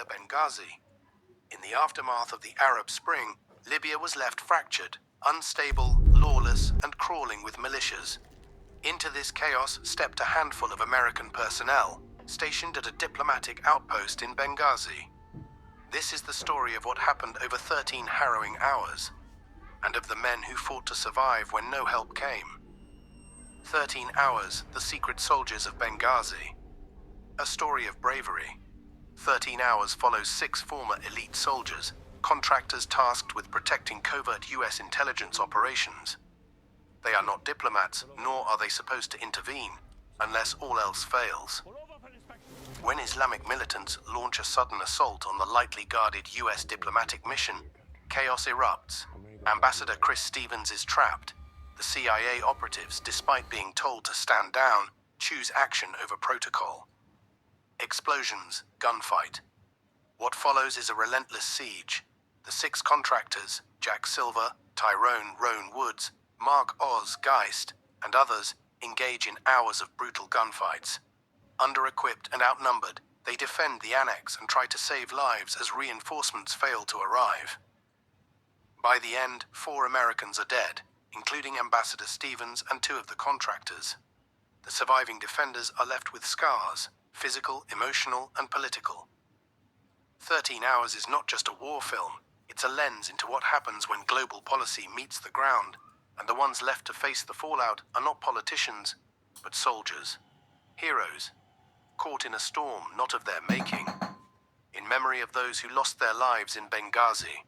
Libya, Benghazi. In the aftermath of the Arab Spring, Libya was left fractured, unstable, lawless, and crawling with militias. Into this chaos stepped a handful of American personnel, stationed at a diplomatic outpost in Benghazi. This is the story of what happened over 13 harrowing hours, and of the men who fought to survive when no help came. 13 hours, the Secret Soldiers of Benghazi. A story of bravery. 13 hours follows 6 former elite soldiers, contractors tasked with protecting covert US intelligence operations. They are not diplomats, nor are they supposed to intervene, unless all else fails. When Islamic militants launch a sudden assault on the lightly guarded US diplomatic mission, chaos erupts. Ambassador Chris Stevens is trapped. The CIA operatives, despite being told to stand down, choose action over protocol. Explosions, gunfight. What follows is a relentless siege. The 6 contractors, Jack Silver, Tyrone Roan Woods, Mark Oz Geist, and others, engage in hours of brutal gunfights. Under-equipped and outnumbered, they defend the annex and try to save lives as reinforcements fail to arrive. By the end, 4 Americans are dead, including Ambassador Stevens and 2 of the contractors. The surviving defenders are left with scars, physical, emotional, and political. 13 Hours is not just a war film, it's a lens into what happens when global policy meets the ground, and the ones left to face the fallout are not politicians, but soldiers, heroes, caught in a storm not of their making, in memory of those who lost their lives in Benghazi.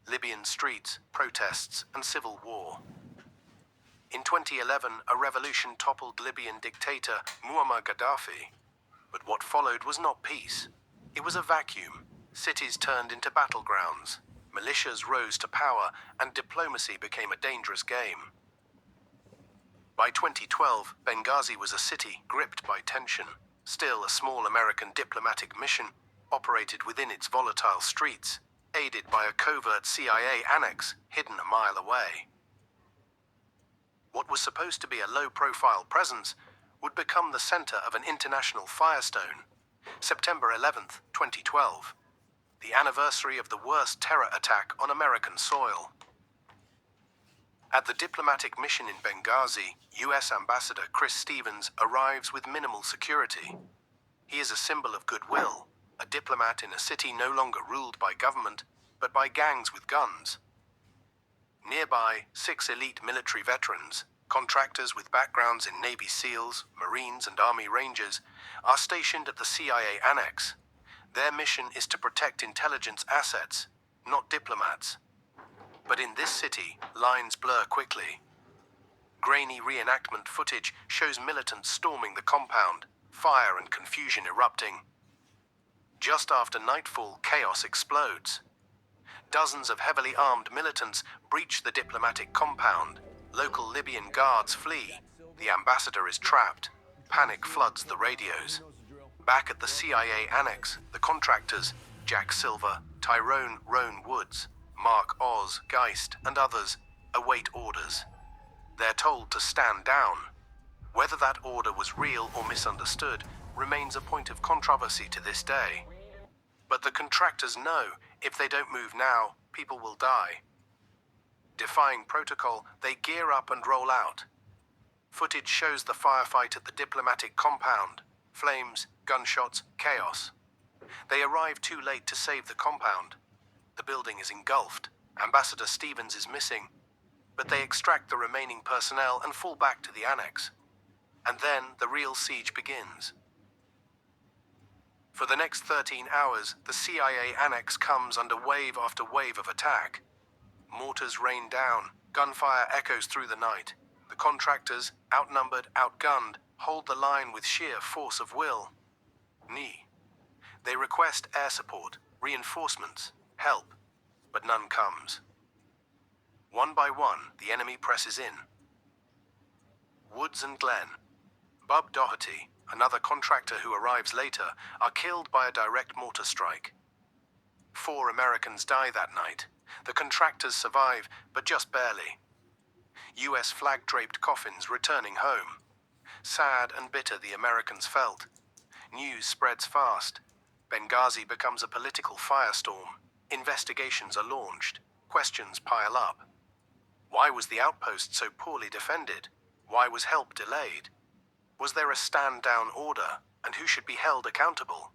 Libyan streets, protests, and civil war. In 2011, a revolution toppled Libyan dictator Muammar Gaddafi. But what followed was not peace. It was a vacuum. Cities turned into battlegrounds. Militias rose to power, and diplomacy became a dangerous game. By 2012, Benghazi was a city gripped by tension. Still, a small American diplomatic mission operated within its volatile streets, aided by a covert CIA annex hidden a mile away. What was supposed to be a low-profile presence would become the center of an international firestorm. September 11th, 2012. The anniversary of the worst terror attack on American soil. At the diplomatic mission in Benghazi, US Ambassador Chris Stevens arrives with minimal security. He is a symbol of goodwill, a diplomat in a city no longer ruled by government, but by gangs with guns. Nearby, 6 elite military veterans, contractors with backgrounds in Navy SEALs, Marines, and Army Rangers, are stationed at the CIA annex. Their mission is to protect intelligence assets, not diplomats. But in this city, lines blur quickly. Grainy reenactment footage shows militants storming the compound, fire and confusion erupting. Just after nightfall, chaos explodes. Dozens of heavily armed militants breach the diplomatic compound. Local Libyan guards flee. The ambassador is trapped. Panic floods the radios. Back at the CIA annex, the contractors, Jack Silver, Tyrone Roan Woods, Mark Oz Geist, and others, await orders. They're told to stand down. Whether that order was real or misunderstood remains a point of controversy to this day. But the contractors know if they don't move now, people will die. Defying protocol, they gear up and roll out. Footage shows the firefight at the diplomatic compound. Flames, gunshots, chaos. They arrive too late to save the compound. The building is engulfed. Ambassador Stevens is missing. But they extract the remaining personnel and fall back to the annex. And then the real siege begins. For the next 13 hours, the CIA annex comes under wave after wave of attack. Mortars rain down, gunfire echoes through the night. The contractors, outnumbered, outgunned, hold the line with sheer force of will. They request air support, reinforcements, help, but none comes. One by one, the enemy presses in. Woods and Glenn, Bub Doherty, another contractor who arrives later, are killed by a direct mortar strike. 4 Americans die that night. The contractors survive, but just barely. US flag-draped coffins returning home. Sad and bitter the Americans felt. News spreads fast. Benghazi becomes a political firestorm. Investigations are launched. Questions pile up. Why was the outpost so poorly defended? Why was help delayed? Was there a stand-down order, and who should be held accountable?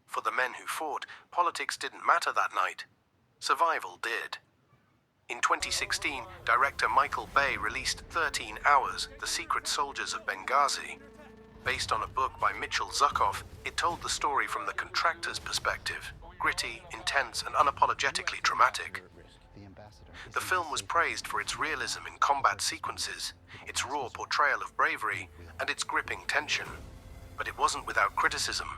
For the men who fought, politics didn't matter that night. Survival did. In 2016, director Michael Bay released 13 Hours, The Secret Soldiers of Benghazi. Based on a book by Mitchell Zuckoff, it told the story from the contractors' perspective, gritty, intense, and unapologetically dramatic. The film was praised for its realism in combat sequences, its raw portrayal of bravery, and its gripping tension. But it wasn't without criticism.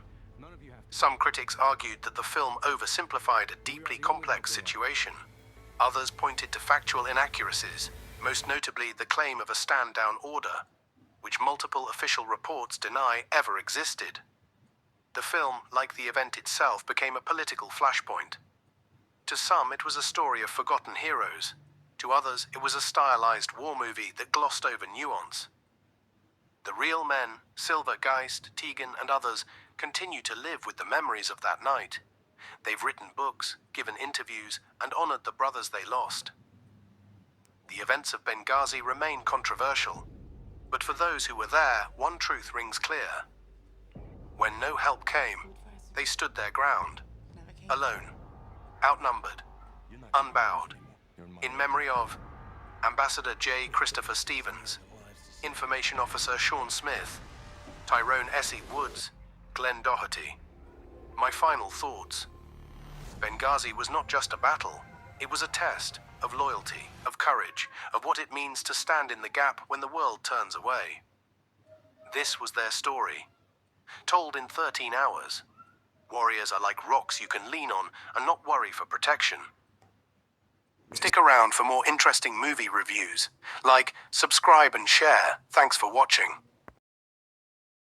Some critics argued that the film oversimplified a deeply complex situation. Others pointed to factual inaccuracies, most notably the claim of a stand-down order, which multiple official reports deny ever existed. The film, like the event itself, became a political flashpoint. To some, it was a story of forgotten heroes. To others, it was a stylized war movie that glossed over nuance. The real men, Silver, Geist, Tegan, and others, continue to live with the memories of that night. They've written books, given interviews, and honored the brothers they lost. The events of Benghazi remain controversial, but for those who were there, one truth rings clear. When no help came, they stood their ground, alone, outnumbered, unbowed, in memory of Ambassador J. Christopher Stevens, Information Officer Sean Smith, Tyrone Essie Woods, Glenn Doherty. My final thoughts. Benghazi was not just a battle, it was a test of loyalty, of courage, of what it means to stand in the gap when the world turns away. This was their story, told in 13 hours. Warriors are like rocks you can lean on and not worry for protection. Stick around for more interesting movie reviews. Like, subscribe and share. Thanks for watching.